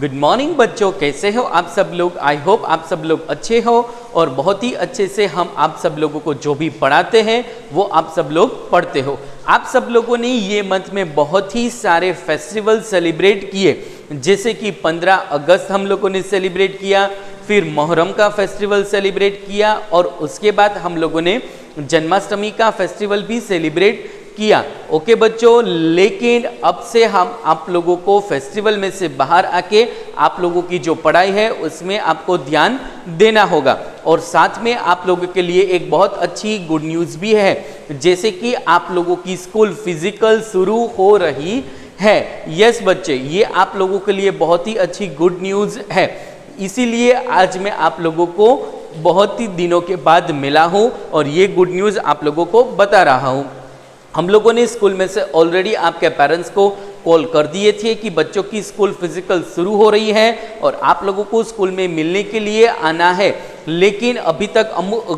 Good morning बच्चों, कैसे हो आप सब लोग। आई होप आप सब लोग अच्छे हो और बहुत ही अच्छे से हम आप सब लोगों को जो भी पढ़ाते हैं वो आप सब लोग पढ़ते हो। आप सब लोगों ने ये मंथ में बहुत ही सारे फेस्टिवल सेलिब्रेट किए, जैसे कि 15 अगस्त हम लोगों ने सेलिब्रेट किया, फिर मोहर्रम का फेस्टिवल सेलिब्रेट किया और उसके बाद हम लोगों ने जन्माष्टमी का फेस्टिवल भी सेलिब्रेट किया। ओके बच्चों, लेकिन अब से हम आप लोगों को फेस्टिवल में से बाहर आके आप लोगों की जो पढ़ाई है उसमें आपको ध्यान देना होगा। और साथ में आप लोगों के लिए एक बहुत अच्छी गुड न्यूज़ भी है, जैसे कि आप लोगों की स्कूल फिजिकल शुरू हो रही है। यस बच्चे, ये आप लोगों के लिए बहुत ही अच्छी गुड न्यूज़ है। इसीलिए आज मैं आप लोगों को बहुत ही दिनों के बाद मिला हूँ और ये गुड न्यूज़ आप लोगों को बता रहा हूँ। हम लोगों ने स्कूल में से ऑलरेडी आपके पेरेंट्स को कॉल कर दिए थे कि बच्चों की स्कूल फिजिकल शुरू हो रही है और आप लोगों को स्कूल में मिलने के लिए आना है। लेकिन अभी तक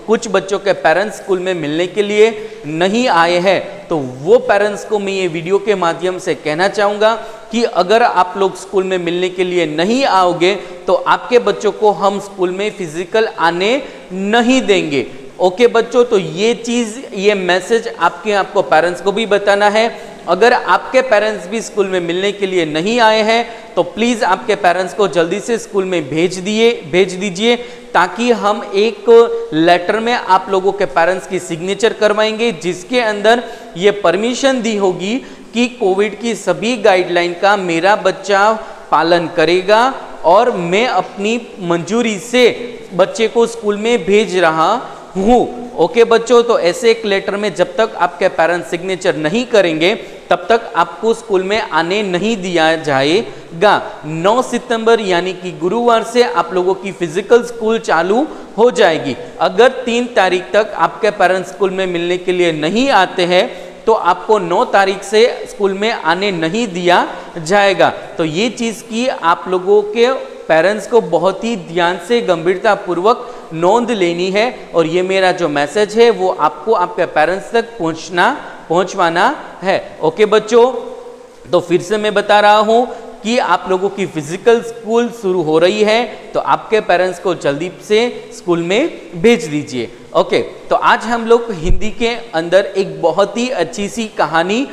कुछ बच्चों के पेरेंट्स स्कूल में मिलने के लिए नहीं आए हैं, तो वो पेरेंट्स को मैं ये वीडियो के माध्यम से कहना चाहूँगा कि अगर आप लोग स्कूल में मिलने के लिए नहीं आओगे तो आपके बच्चों को हम स्कूल में फिजिकल आने नहीं देंगे। ओके बच्चों, तो ये चीज़, ये मैसेज आपको पेरेंट्स को भी बताना है। अगर आपके पेरेंट्स भी स्कूल में मिलने के लिए नहीं आए हैं तो प्लीज़ आपके पेरेंट्स को जल्दी से स्कूल में भेज दीजिए, ताकि हम एक लेटर में आप लोगों के पेरेंट्स की सिग्नेचर करवाएंगे, जिसके अंदर ये परमिशन दी होगी कि कोविड की सभी गाइडलाइन का मेरा बच्चा पालन करेगा और मैं अपनी मंजूरी से बच्चे को स्कूल में भेज रहा हूँ। ओके बच्चों, तो ऐसे एक लेटर में जब तक आपके पेरेंट्स सिग्नेचर नहीं करेंगे तब तक आपको स्कूल में आने नहीं दिया जाएगा। 9 सितंबर यानी कि गुरुवार से आप लोगों की फिजिकल स्कूल चालू हो जाएगी। अगर 3 तारीख तक आपके पेरेंट्स स्कूल में मिलने के लिए नहीं आते हैं तो आपको 9 तारीख से स्कूल में आने नहीं दिया जाएगा। तो ये चीज़ की आप लोगों के पेरेंट्स को बहुत ही ध्यान से गंभीरता पूर्वक नोंद लेनी है और ये मेरा जो मैसेज है वो आपको आपके पेरेंट्स तक पहुंचवाना है। ओके बच्चों, तो फिर से मैं बता रहा हूँ कि आप लोगों की फिजिकल स्कूल शुरू हो रही है, तो आपके पेरेंट्स को जल्दी से स्कूल में भेज दीजिए। ओके, तो आज हम लोग हिंदी के अंदर एक बहुत ही अच्छी सी कहानी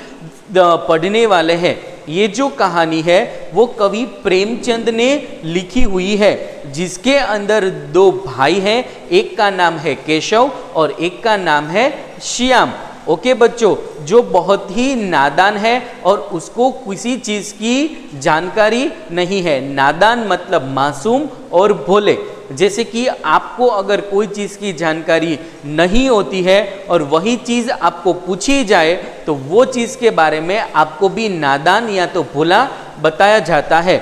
पढ़ने वाले हैं। ये जो कहानी है वो कवि प्रेमचंद ने लिखी हुई है, जिसके अंदर 2 भाई हैं, एक का नाम है केशव और एक का नाम है श्याम। ओके बच्चों, जो बहुत ही नादान है और उसको किसी चीज़ की जानकारी नहीं है। नादान मतलब मासूम और भोले। जैसे कि आपको अगर कोई चीज़ की जानकारी नहीं होती है और वही चीज़ आपको पूछी जाए तो वो चीज़ के बारे में आपको भी नादान या तो भोला बताया जाता है।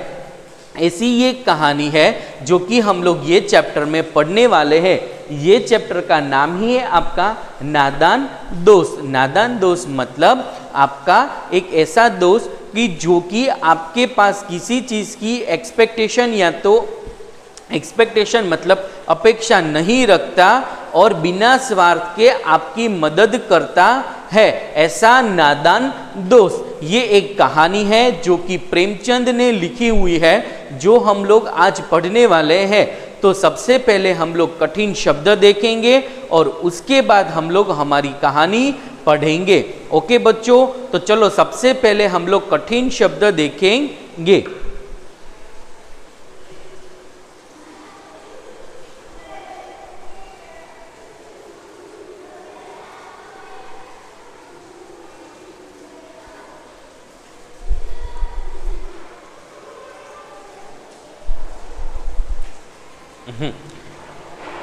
ऐसी ये कहानी है जो कि हम लोग ये चैप्टर में पढ़ने वाले हैं। ये चैप्टर का नाम ही है आपका नादान दोस्त। नादान दोस्त मतलब आपका एक ऐसा दोस्त कि जो कि आपके पास किसी चीज़ की एक्सपेक्टेशन या तो एक्सपेक्टेशन मतलब अपेक्षा नहीं रखता और बिना स्वार्थ के आपकी मदद करता है, ऐसा नादान दोस्त। ये एक कहानी है जो कि प्रेमचंद ने लिखी हुई है, जो हम लोग आज पढ़ने वाले हैं। तो सबसे पहले हम लोग कठिन शब्द देखेंगे और उसके बाद हम लोग हमारी कहानी पढ़ेंगे। ओके बच्चों, तो चलो सबसे पहले हम लोग कठिन शब्द देखेंगे।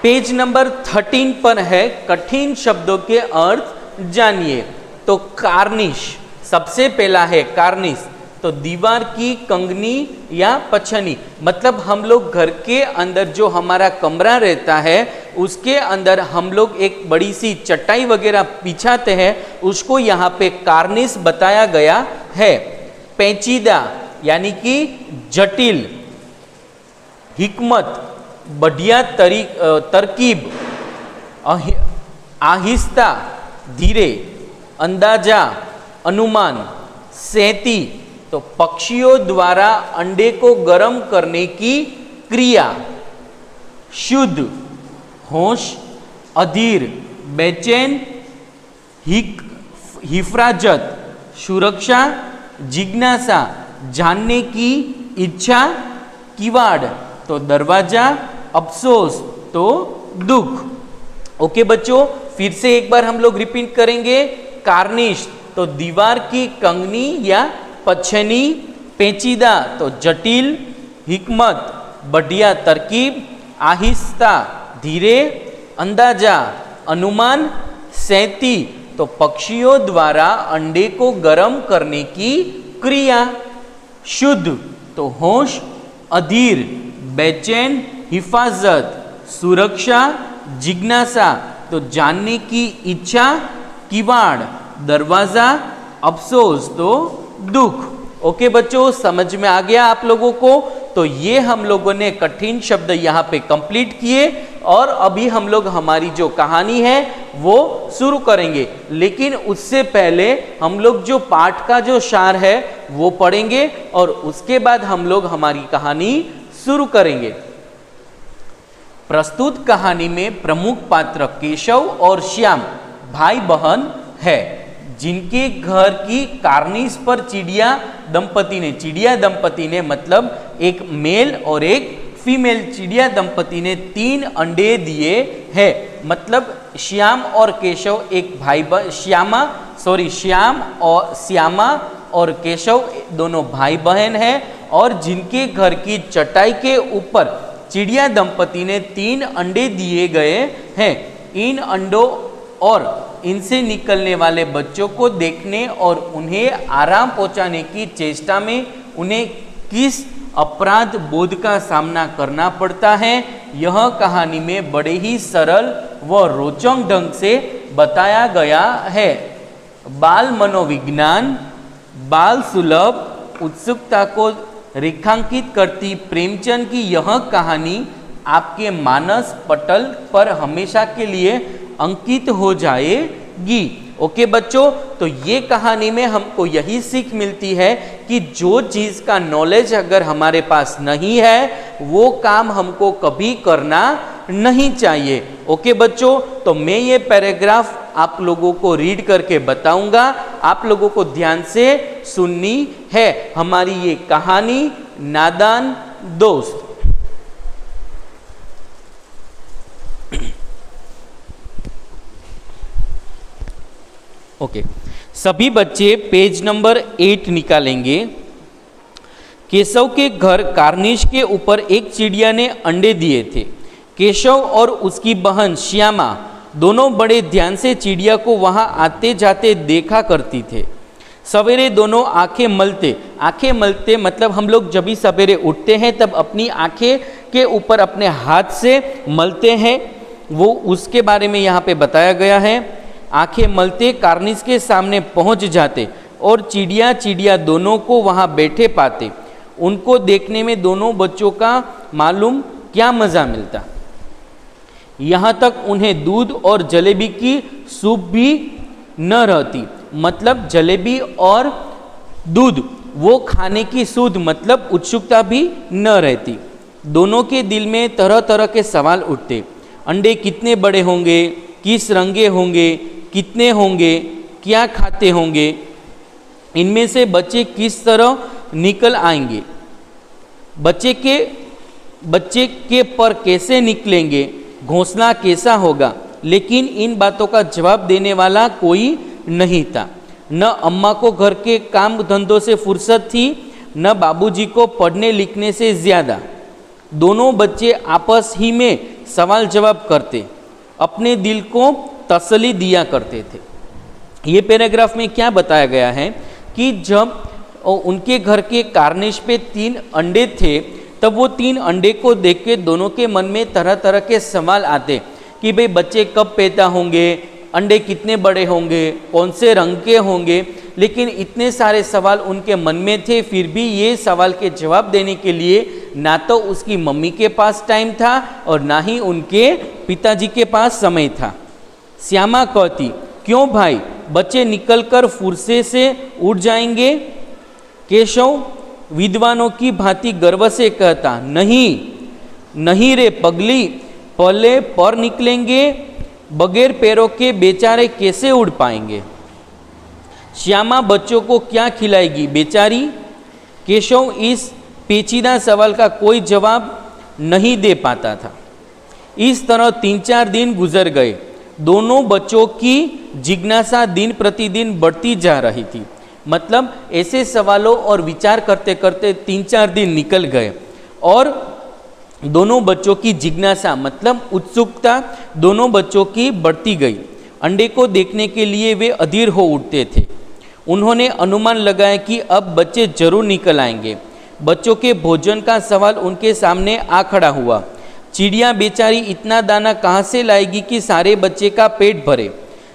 पेज नंबर 13 पर है कठिन शब्दों के अर्थ जानिए। तो कार्निश, सबसे पहला है कार्निश। तो दीवार की कंगनी या पछनी, मतलब हम लोग घर के अंदर जो हमारा कमरा रहता है उसके अंदर हम लोग एक बड़ी सी चटाई वगैरह बिछाते हैं, उसको यहाँ पे कार्निश बताया गया है। पेचीदा यानी कि जटिल, हिकमत बढ़िया तरकीब, आहिस्ता धीरे, अंदाजा अनुमान, सेती तो पक्षियों द्वारा अंडे को गर्म करने की क्रिया। शुद्ध, होश, अधीर, बेचैन, हिफराजत, सुरक्षा, जिज्ञासा, जानने की इच्छा, किवाड़ तो दरवाजा, अफसोस तो दुख। ओके बच्चों, फिर से एक बार हम लोग रिपीट करेंगे। कार्निश तो दीवार की कंगनी या पछनी, पेचीदा तो जटिल, हिकमत बढ़िया तरकीब, आहिस्ता धीरे, अंदाजा अनुमान, सैती तो पक्षियों द्वारा अंडे को गर्म करने की क्रिया। शुद्ध तो होश, अधीर, बेचैन, हिफाजत, सुरक्षा, जिज्ञासा तो जानने की इच्छा, किवाड़ दरवाजा, अफसोस तो दुख। ओके बच्चों, समझ में आ गया आप लोगों को? तो ये हम लोगों ने कठिन शब्द यहाँ पे कंप्लीट किए और अभी हम लोग हमारी जो कहानी है वो शुरू करेंगे। लेकिन उससे पहले हम लोग जो पाठ का जो सार है वो पढ़ेंगे और उसके बाद हम लोग हमारी कहानी शुरू करेंगे। प्रस्तुत कहानी में प्रमुख पात्र केशव और श्याम भाई बहन है, जिनके घर की कार्निस पर चिड़िया दंपति ने मतलब एक मेल और एक फीमेल चिड़िया दंपति ने 3 अंडे दिए हैं। मतलब श्याम और केशव एक भाई श्यामा और केशव दोनों भाई बहन हैं और जिनके घर की चटाई के ऊपर चिड़िया दंपति ने 3 अंडे दिए गए हैं। इन अंडों और इनसे निकलने वाले बच्चों को देखने और उन्हें आराम पहुंचाने की चेष्टा में उन्हें किस अपराध बोध का सामना करना पड़ता है, यह कहानी में बड़े ही सरल व रोचक ढंग से बताया गया है। बाल मनोविज्ञान, बाल सुलभ उत्सुकता को रेखांकित करती प्रेमचंद की यह कहानी आपके मानस पटल पर हमेशा के लिए अंकित हो जाएगी। ओके बच्चों, तो ये कहानी में हमको यही सीख मिलती है कि जो चीज़ का नॉलेज अगर हमारे पास नहीं है वो काम हमको कभी करना नहीं चाहिए। ओके बच्चों, तो मैं ये पैराग्राफ आप लोगों को रीड करके बताऊंगा, आप लोगों को ध्यान से सुननी है। हमारी ये कहानी नादान दोस्त। ओके, सभी बच्चे पेज नंबर 8 निकालेंगे। केशव के घर कार्निश के ऊपर एक चिड़िया ने अंडे दिए थे। केशव और उसकी बहन श्यामा दोनों बड़े ध्यान से चिड़िया को वहां आते जाते देखा करती थे। सवेरे दोनों आंखें मलते मतलब हम लोग जब भी सवेरे उठते हैं तब अपनी आंखें के ऊपर अपने हाथ से मलते हैं, वो उसके बारे में यहाँ पे बताया गया है। आंखें मलते कार्निस के सामने पहुंच जाते और चिड़िया दोनों को वहां बैठे पाते। उनको देखने में दोनों बच्चों का मालूम क्या मज़ा मिलता। यहाँ तक उन्हें दूध और जलेबी की सूप भी न रहती, मतलब जलेबी और दूध वो खाने की सूद मतलब उत्सुकता भी न रहती। दोनों के दिल में तरह तरह के सवाल उठते। अंडे कितने बड़े होंगे, किस रंग के होंगे, कितने होंगे, क्या खाते होंगे, इनमें से बच्चे किस तरह निकल आएंगे, बच्चे के पर कैसे निकलेंगे, घोंसला कैसा होगा। लेकिन इन बातों का जवाब देने वाला कोई नहीं था। न अम्मा को घर के काम धंधों से फुर्सत थी, न बाबूजी को पढ़ने लिखने से ज़्यादा। दोनों बच्चे आपस ही में सवाल जवाब करते, अपने दिल को तसल्ली दिया करते थे। ये पैराग्राफ में क्या बताया गया है कि जब उनके घर के कार्निश पे 3 अंडे थे तब वो 3 अंडे को देख के दोनों के मन में तरह तरह के सवाल आते कि भाई बच्चे कब पैदा होंगे, अंडे कितने बड़े होंगे, कौन से रंग के होंगे। लेकिन इतने सारे सवाल उनके मन में थे, फिर भी ये सवाल के जवाब देने के लिए ना तो उसकी मम्मी के पास टाइम था और ना ही उनके पिताजी के पास समय था। श्यामा कहती, क्यों भाई, बच्चे निकलकर फुर्से से उड़ जाएंगे। केशव विद्वानों की भांति गर्व से कहता, नहीं नहीं रे पगली, पहले पर निकलेंगे, बगैर पैरों के बेचारे कैसे उड़ पाएंगे। श्यामा बच्चों को क्या खिलाएगी बेचारी। केशव इस पेचीदा सवाल का कोई जवाब नहीं दे पाता था। इस तरह 3-4 दिन गुजर गए। दोनों बच्चों की जिज्ञासा दिन प्रतिदिन बढ़ती जा रही थी। मतलब ऐसे सवालों और विचार करते करते 3-4 दिन निकल गए और दोनों बच्चों की जिज्ञासा मतलब उत्सुकता दोनों बच्चों की बढ़ती गई। अंडे को देखने के लिए वे अधीर हो उठते थे। उन्होंने अनुमान लगाया कि अब बच्चे जरूर निकल आएंगे। बच्चों के भोजन का सवाल उनके सामने आ खड़ा हुआ। चिड़िया बेचारी इतना दाना कहाँ से लाएगी कि सारे बच्चे का पेट भरे।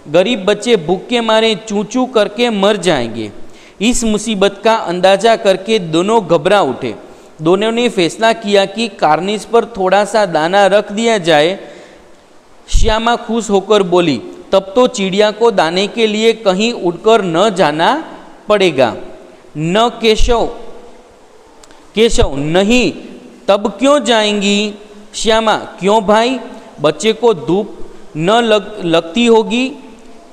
गरीब बच्चे भूख के मारे चूं चूं करके मर जाएंगे। इस मुसीबत का अंदाजा करके दोनों घबरा उठे। दोनों ने फैसला किया कि कार्निस पर थोड़ा सा दाना रख दिया जाए। श्यामा खुश होकर बोली, तब तो चिड़िया को दाने के लिए कहीं उड़कर न जाना पड़ेगा। न केशव नहीं, तब क्यों जाएंगी। श्यामा, क्यों भाई, बच्चे को धूप न लगती होगी।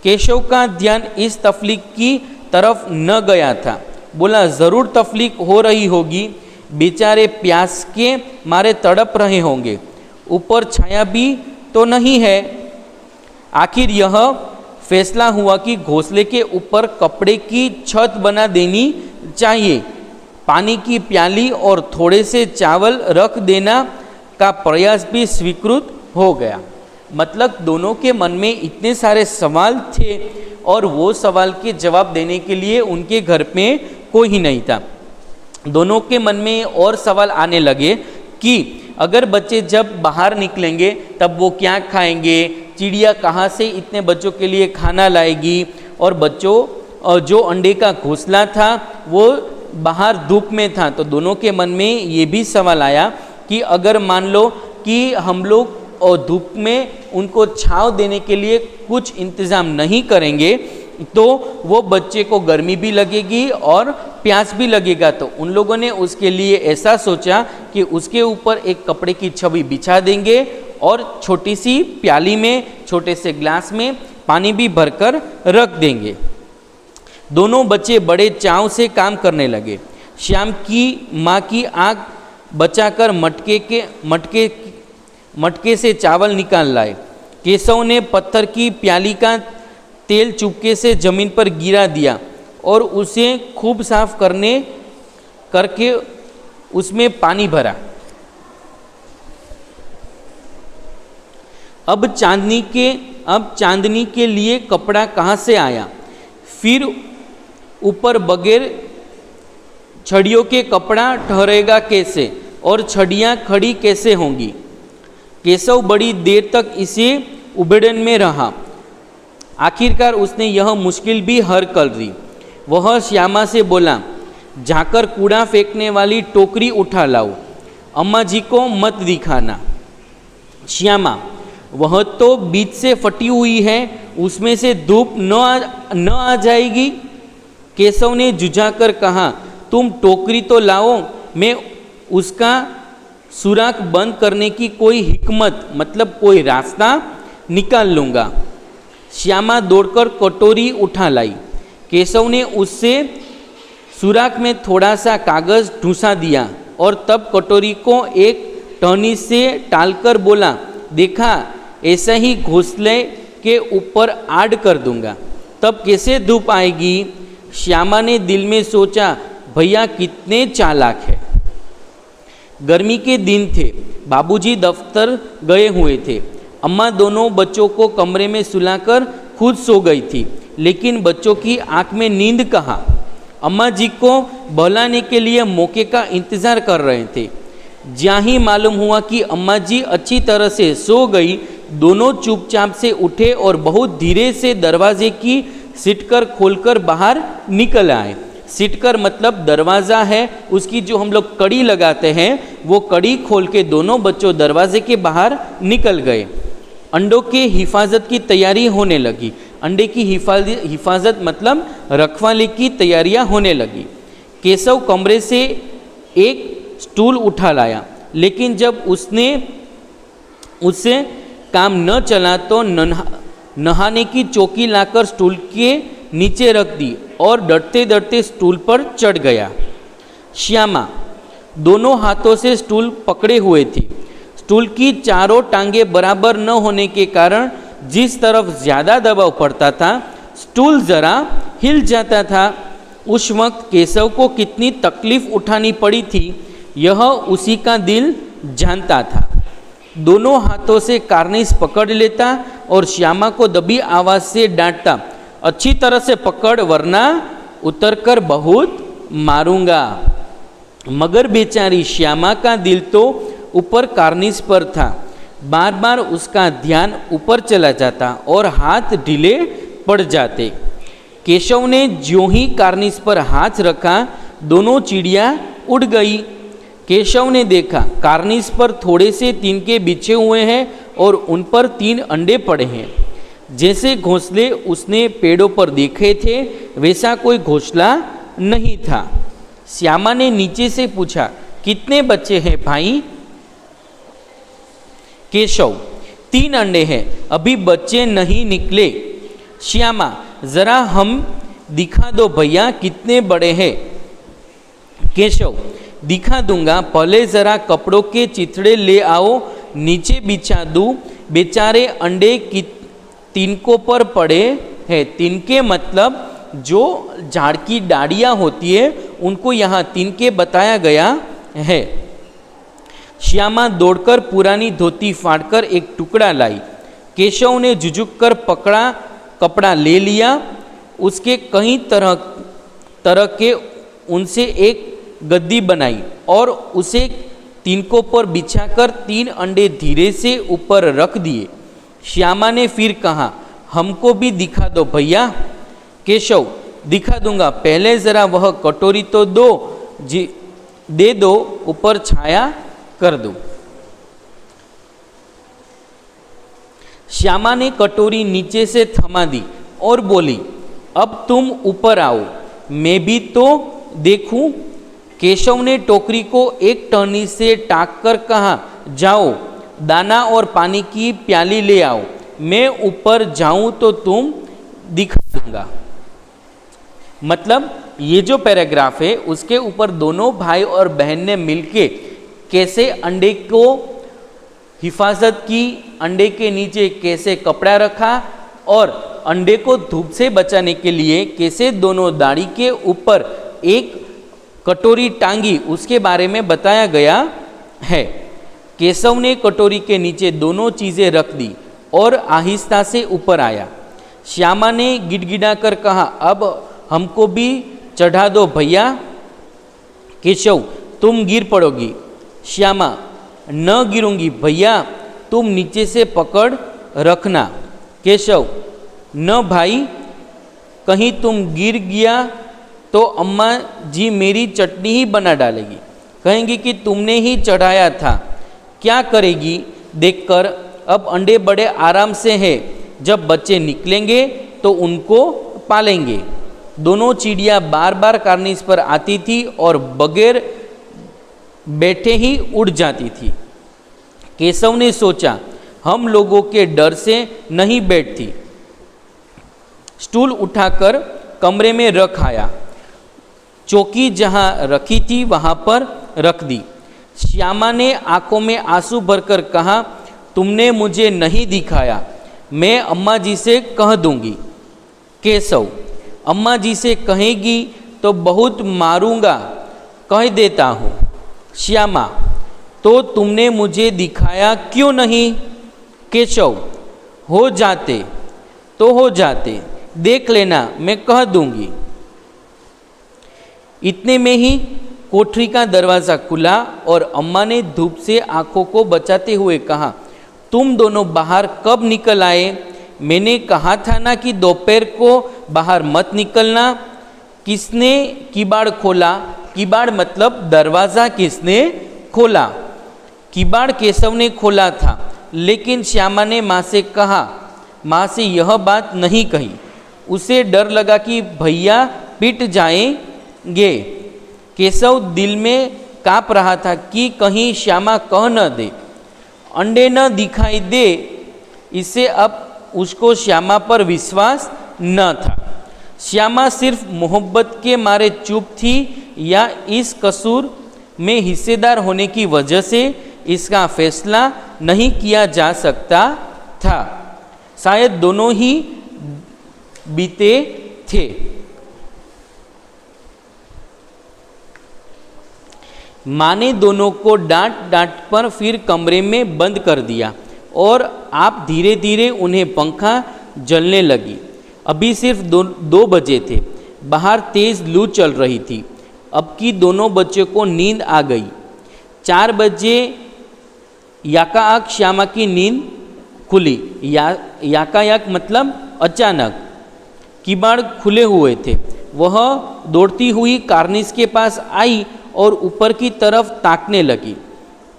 केशव का ध्यान इस तफलीक की तरफ न गया था। बोला, ज़रूर तफलीक हो रही होगी, बेचारे प्यास के मारे तड़प रहे होंगे। ऊपर छाया भी तो नहीं है। आखिर यह फैसला हुआ कि घोंसले के ऊपर कपड़े की छत बना देनी चाहिए। पानी की प्याली और थोड़े से चावल रख देना का प्रयास भी स्वीकृत हो गया। मतलब दोनों के मन में इतने सारे सवाल थे और वो सवाल के जवाब देने के लिए उनके घर में कोई ही नहीं था। दोनों के मन में और सवाल आने लगे कि अगर बच्चे जब बाहर निकलेंगे तब वो क्या खाएंगे, चिड़िया कहाँ से इतने बच्चों के लिए खाना लाएगी, और बच्चों जो अंडे का घोंसला था वो बाहर धूप में था। तो दोनों के मन में ये भी सवाल आया कि अगर मान लो कि हम लोग धूप में उनको छांव देने के लिए कुछ इंतज़ाम नहीं करेंगे तो वो बच्चे को गर्मी भी लगेगी और प्यास भी लगेगा। तो उन लोगों ने उसके लिए ऐसा सोचा कि उसके ऊपर एक कपड़े की छवि बिछा देंगे और छोटी सी प्याली में, छोटे से ग्लास में पानी भी भरकर रख देंगे। दोनों बच्चे बड़े चाव से काम करने लगे। श्याम की माँ की आँख बचाकर मटके से चावल निकाल लाए। केशव ने पत्थर की प्याली का तेल चुपके से जमीन पर गिरा दिया और उसे खूब साफ करके उसमें पानी भरा। अब चांदनी के लिए कपड़ा कहाँ से आया। फिर ऊपर बगैर छड़ियों के कपड़ा ठहरेगा कैसे और छड़ियाँ खड़ी कैसे होंगी। केशव बड़ी देर तक इसे उबेड़न में रहा। आखिरकार उसने यह मुश्किल भी हल कर दी। वह श्यामा से बोला, जाकर कूड़ा फेंकने वाली टोकरी उठा लाओ, अम्मा जी को मत दिखाना। श्यामा, वह तो बीच से फटी हुई है, उसमें से धूप न आ जाएगी। केशव ने जुझाकर कहा, तुम टोकरी तो लाओ, मैं उसका सुराख बंद करने की कोई हिकमत मतलब कोई रास्ता निकाल लूँगा। श्यामा दौड़कर कटोरी उठा लाई। केशव ने उससे सुराख में थोड़ा सा कागज ढूंसा दिया और तब कटोरी को एक टहनी से टालकर बोला, देखा ऐसा ही घोंसले के ऊपर आड़ कर दूंगा, तब कैसे धूप आएगी। श्यामा ने दिल में सोचा, भैया कितने चालाक है। गर्मी के दिन थे, बाबूजी दफ्तर गए हुए थे। अम्मा दोनों बच्चों को कमरे में सुलाकर खुद सो गई थी, लेकिन बच्चों की आंख में नींद कहाँ। अम्मा जी को बहलाने के लिए मौके का इंतज़ार कर रहे थे। ज्यां ही मालूम हुआ कि अम्मा जी अच्छी तरह से सो गई, दोनों चुपचाप से उठे और बहुत धीरे से दरवाजे की सिटकर खोलकर बाहर निकल आए। सिटकर मतलब दरवाज़ा है, उसकी जो हम लोग कड़ी लगाते हैं वो कड़ी खोल के दोनों बच्चों दरवाजे के बाहर निकल गए। अंडों के हिफाजत की तैयारी होने लगी। अंडे की हिफाजत मतलब रखवाली की तैयारियां होने लगी। केशव कमरे से एक स्टूल उठा लाया, लेकिन जब उससे काम न चला तो नहाने की चौकी लाकर स्टूल के नीचे रख दी और डरते डरते स्टूल पर चढ़ गया। श्यामा दोनों हाथों से स्टूल पकड़े हुए थी। स्टूल की चारों टांगे बराबर न होने के कारण जिस तरफ ज़्यादा दबाव पड़ता था, स्टूल जरा हिल जाता था। उस वक्त केशव को कितनी तकलीफ उठानी पड़ी थी, यह उसी का दिल जानता था। दोनों हाथों से कार्निस पकड़ लेता और श्यामा को दबी आवाज़ से डांटता, अच्छी तरह से पकड़ वरना उतरकर बहुत मारूंगा। मगर बेचारी श्यामा का दिल तो ऊपर कार्निस पर था। बार बार उसका ध्यान ऊपर चला जाता और हाथ ढीले पड़ जाते। केशव ने ज्यों ही कार्निस पर हाथ रखा, दोनों चिड़िया उड़ गई। केशव ने देखा कार्निस पर थोड़े से तिनके बिछे हुए हैं और उन पर 3 अंडे पड़े हैं। जैसे घोंसले उसने पेड़ों पर देखे थे, वैसा कोई घोंसला नहीं था। श्यामा ने नीचे से पूछा, कितने बच्चे हैं भाई? केशव, 3 अंडे हैं, अभी बच्चे नहीं निकले। श्यामा, जरा हम दिखा दो भैया कितने बड़े हैं। केशव, दिखा दूंगा, पहले जरा कपड़ों के चिथड़े ले आओ, नीचे बिछा दूं। बेचारे अंडे की तिनकों पर पड़े हैं। तिनके मतलब जो झाड़ की डाड़ियाँ होती है, उनको यहाँ तिनके बताया गया है। श्यामा दौड़कर पुरानी धोती फाड़कर एक टुकड़ा लाई। केशव ने झुझुक कर कपड़ा ले लिया। उसके कई तरह के उनसे एक गद्दी बनाई और उसे तिनकों पर बिछाकर 3 अंडे धीरे से ऊपर रख दिए। श्यामा ने फिर कहा, हमको भी दिखा दो भैया। केशव, दिखा दूंगा, पहले जरा वह कटोरी तो दे दो, ऊपर छाया कर दो। श्यामा ने कटोरी नीचे से थमा दी और बोली, अब तुम ऊपर आओ, मैं भी तो देखूं। केशव ने टोकरी को एक टहनी से टाक कर कहा, जाओ दाना और पानी की प्याली ले आओ, मैं ऊपर जाऊं तो तुम दिखा दूंगा। मतलब ये जो पैराग्राफ है उसके ऊपर दोनों भाई और बहन ने मिलके कैसे अंडे को हिफाजत की, अंडे के नीचे कैसे कपड़ा रखा और अंडे को धूप से बचाने के लिए कैसे दोनों दाढ़ी के ऊपर एक कटोरी टांगी, उसके बारे में बताया गया है। केशव ने कटोरी के नीचे दोनों चीज़ें रख दी और आहिस्ता से ऊपर आया। श्यामा ने गिड़गिड़ा कर कहा, अब हमको भी चढ़ा दो भैया। केशव, तुम गिर पड़ोगी। श्यामा, न गिरूंगी भैया, तुम नीचे से पकड़ रखना। केशव, न भाई, कहीं तुम गिर गया तो अम्मा जी मेरी चटनी ही बना डालेगी, कहेंगी कि तुमने ही चढ़ाया था। क्या करेगी देखकर? अब अंडे बड़े आराम से हैं, जब बच्चे निकलेंगे तो उनको पालेंगे। दोनों चिड़िया बार बार कार्निस पर आती थी और बगैर बैठे ही उड़ जाती थी। केशव ने सोचा, हम लोगों के डर से नहीं बैठती। स्टूल उठाकर कमरे में रख आया। चौकी जहाँ रखी थी वहाँ पर रख दी। श्यामा ने आंखों में आंसू भरकर कहा, तुमने मुझे नहीं दिखाया, मैं अम्मा जी से कह दूंगी। केशव, अम्मा जी से कहेगी तो बहुत मारूंगा, कह देता हूँ। श्यामा, तो तुमने मुझे दिखाया क्यों नहीं? केशव, हो जाते तो हो जाते, देख लेना, मैं कह दूंगी। इतने में ही कोठरी का दरवाज़ा खुला और अम्मा ने धूप से आंखों को बचाते हुए कहा, तुम दोनों बाहर कब निकल आए? मैंने कहा था ना कि दोपहर को बाहर मत निकलना। किसने किबाड़ खोला? किबाड़ मतलब दरवाज़ा किसने खोला? किबाड़ केशव ने खोला था, लेकिन श्यामा ने माँ से कहा, माँ से यह बात नहीं कही। उसे डर लगा कि भैया पिट जाएंगे। केशव दिल में काँप रहा था कि कहीं श्यामा कह न दे, अंडे न दिखाई दे। इससे अब उसको श्यामा पर विश्वास न था। श्यामा सिर्फ मोहब्बत के मारे चुप थी या इस कसूर में हिस्सेदार होने की वजह से इसका फैसला नहीं किया जा सकता था। शायद दोनों ही बीते थे। माँ ने दोनों को डांट डांट पर फिर कमरे में बंद कर दिया और आप धीरे धीरे उन्हें पंखा जलने लगी। अभी सिर्फ 2 बजे थे। बाहर तेज लू चल रही थी। अब की दोनों बच्चों को नींद आ गई। 4 बजे याकायाक श्यामा की नींद खुली। याकायाक मतलब अचानक। किबाड़ खुले हुए थे। वह दौड़ती हुई कार्निस के पास आई और ऊपर की तरफ ताकने लगी।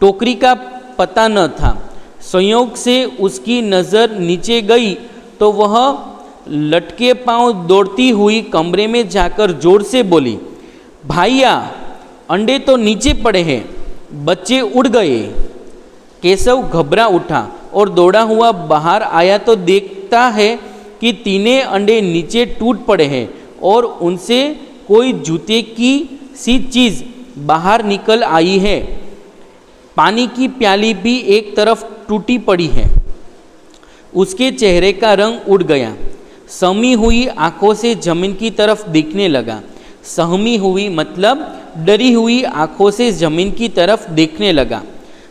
टोकरी का पता न था। संयोग से उसकी नज़र नीचे गई तो वह लटके पांव दौड़ती हुई कमरे में जाकर जोर से बोली, भाइया, अंडे तो नीचे पड़े हैं, बच्चे उड़ गए। केशव घबरा उठा और दौड़ा हुआ बाहर आया तो देखता है कि 3 अंडे नीचे टूट पड़े हैं और उनसे कोई जूते की सी चीज़ बाहर निकल आई है। पानी की प्याली भी एक तरफ टूटी पड़ी है। उसके चेहरे का रंग उड़ गया। सहमी हुई आंखों से जमीन की तरफ देखने लगा। सहमी हुई मतलब डरी हुई आंखों से जमीन की तरफ देखने लगा।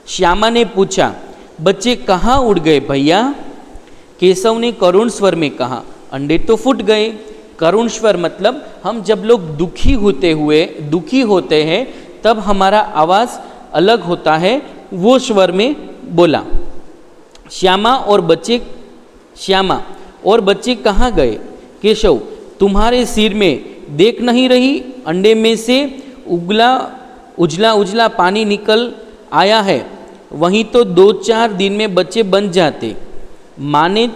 श्यामा ने पूछा, बच्चे कहाँ उड़ गए भैया? केशव ने करुण स्वर में कहा, अंडे तो फूट गए। करुण स्वर मतलब हम जब लोग दुखी होते हैं तब हमारा आवाज़ अलग होता है, वो स्वर में बोला। श्यामा और बच्चे कहाँ गए? केशव, तुम्हारे सिर में देख नहीं रही? अंडे में से उजला पानी निकल आया है। वहीं तो 2-4 दिन में बच्चे बन जाते। माँ ने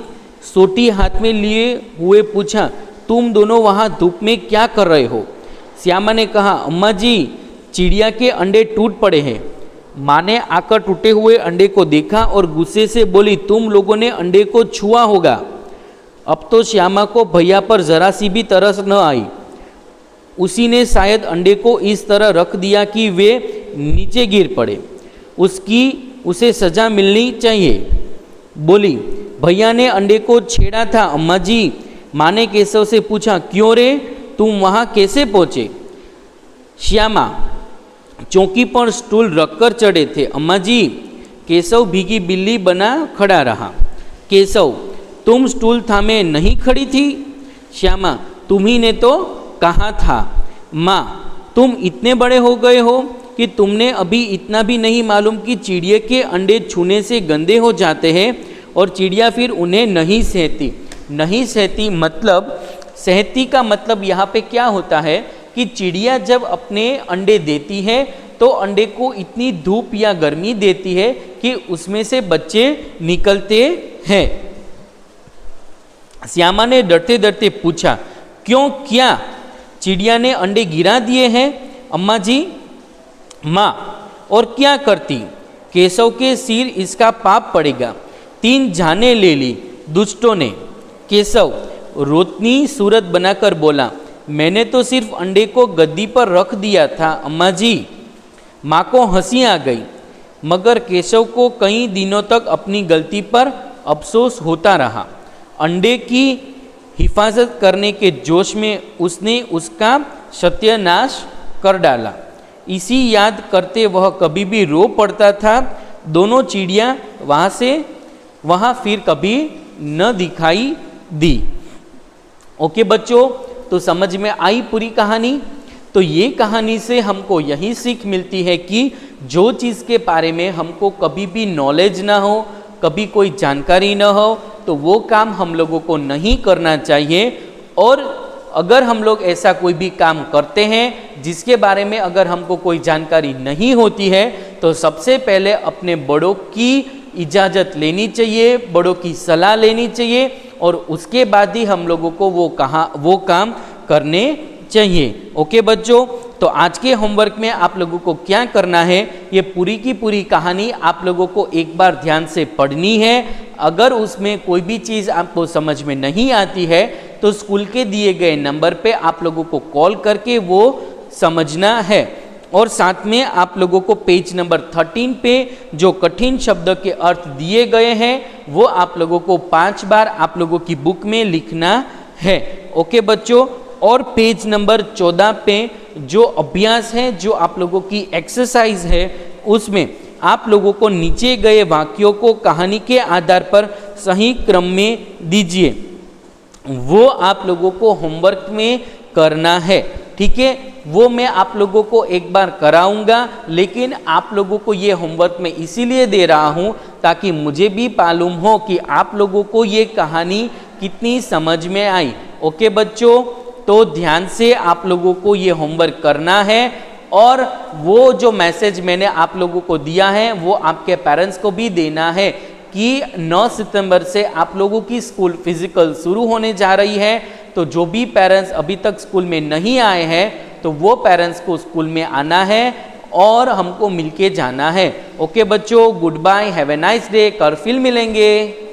सोटी हाथ में लिए हुए पूछा, तुम दोनों वहाँ धूप में क्या कर रहे हो? श्यामा ने कहा, अम्मा जी, चिड़िया के अंडे टूट पड़े हैं। माँ ने आकर टूटे हुए अंडे को देखा और गुस्से से बोली, तुम लोगों ने अंडे को छुआ होगा। अब तो श्यामा को भैया पर जरा सी भी तरस न आई। उसी ने शायद अंडे को इस तरह रख दिया कि वे नीचे गिर पड़े। उसे सजा मिलनी चाहिए। बोली, भैया ने अंडे को छेड़ा था अम्मा जी। माँ ने केशव से पूछा, क्यों रे, तुम वहाँ कैसे पहुँचे? श्यामा, चौकी पर स्टूल रखकर चढ़े थे अम्मा जी। केशव भीगी बिल्ली बना खड़ा रहा। केशव, तुम स्टूल थामे नहीं खड़ी थी? श्यामा, तुम्ही ने तो कहा था। माँ, तुम इतने बड़े हो गए हो कि तुमने अभी इतना भी नहीं मालूम कि चिड़िया के अंडे छूने से गंदे हो जाते हैं और चिड़िया फिर उन्हें नहीं सहती मतलब सहती का मतलब यहाँ पे क्या होता है कि चिड़िया जब अपने अंडे देती है तो अंडे को इतनी धूप या गर्मी देती है कि उसमें से बच्चे निकलते हैं। श्यामा ने डरते डरते पूछा, क्यों, क्या चिड़िया ने अंडे गिरा दिए हैं अम्मा जी? माँ, और क्या करती? केशव के सिर इसका पाप पड़ेगा। 3 जाने ले ली दुष्टों ने। केशव रोतनी सूरत बनाकर बोला, मैंने तो सिर्फ अंडे को गद्दी पर रख दिया था अम्मा जी। माँ को हंसी आ गई, मगर केशव को कई दिनों तक अपनी गलती पर अफसोस होता रहा। अंडे की हिफाजत करने के जोश में उसने उसका सत्यानाश कर डाला। इसी याद करते वह कभी भी रो पड़ता था। दोनों चिड़िया वहाँ फिर कभी न दिखाई दी। ओके बच्चों, तो समझ में आई पूरी कहानी? तो ये कहानी से हमको यही सीख मिलती है कि जो चीज़ के बारे में हमको कभी भी नॉलेज ना हो, कभी कोई जानकारी ना हो, तो वो काम हम लोगों को नहीं करना चाहिए। और अगर हम लोग ऐसा कोई भी काम करते हैं जिसके बारे में अगर हमको कोई जानकारी नहीं होती है, तो सबसे पहले अपने बड़ों की इजाज़त लेनी चाहिए, बड़ों की सलाह लेनी चाहिए और उसके बाद ही हम लोगों को वो काम करने चाहिए। ओके बच्चों, तो आज के होमवर्क में आप लोगों को क्या करना है, ये पूरी की पूरी कहानी आप लोगों को एक बार ध्यान से पढ़नी है। अगर उसमें कोई भी चीज़ आपको समझ में नहीं आती है तो स्कूल के दिए गए नंबर पे आप लोगों को कॉल करके वो समझना है। और साथ में आप लोगों को पेज नंबर 13 पे जो कठिन शब्द के अर्थ दिए गए हैं वो आप लोगों को 5 बार आप लोगों की बुक में लिखना है। ओके बच्चों, और पेज नंबर 14 पे जो अभ्यास है, जो आप लोगों की एक्सरसाइज है, उसमें आप लोगों को नीचे गए वाक्यों को कहानी के आधार पर सही क्रम में दीजिए, वो आप लोगों को होमवर्क में करना है। ठीक है, वो मैं आप लोगों को एक बार कराऊंगा, लेकिन आप लोगों को ये होमवर्क मैं इसीलिए दे रहा हूँ ताकि मुझे भी मालूम हो कि आप लोगों को ये कहानी कितनी समझ में आई। ओके बच्चों, तो ध्यान से आप लोगों को ये होमवर्क करना है और वो जो मैसेज मैंने आप लोगों को दिया है वो आपके पेरेंट्स को भी देना है कि 9 सितंबर से आप लोगों की स्कूल फिजिकल शुरू होने जा रही है। तो जो भी पेरेंट्स अभी तक स्कूल में नहीं आए हैं तो वो पेरेंट्स को स्कूल में आना है और हमको मिलके जाना है। ओके बच्चों, good bye, have a nice day, कल फिर मिलेंगे।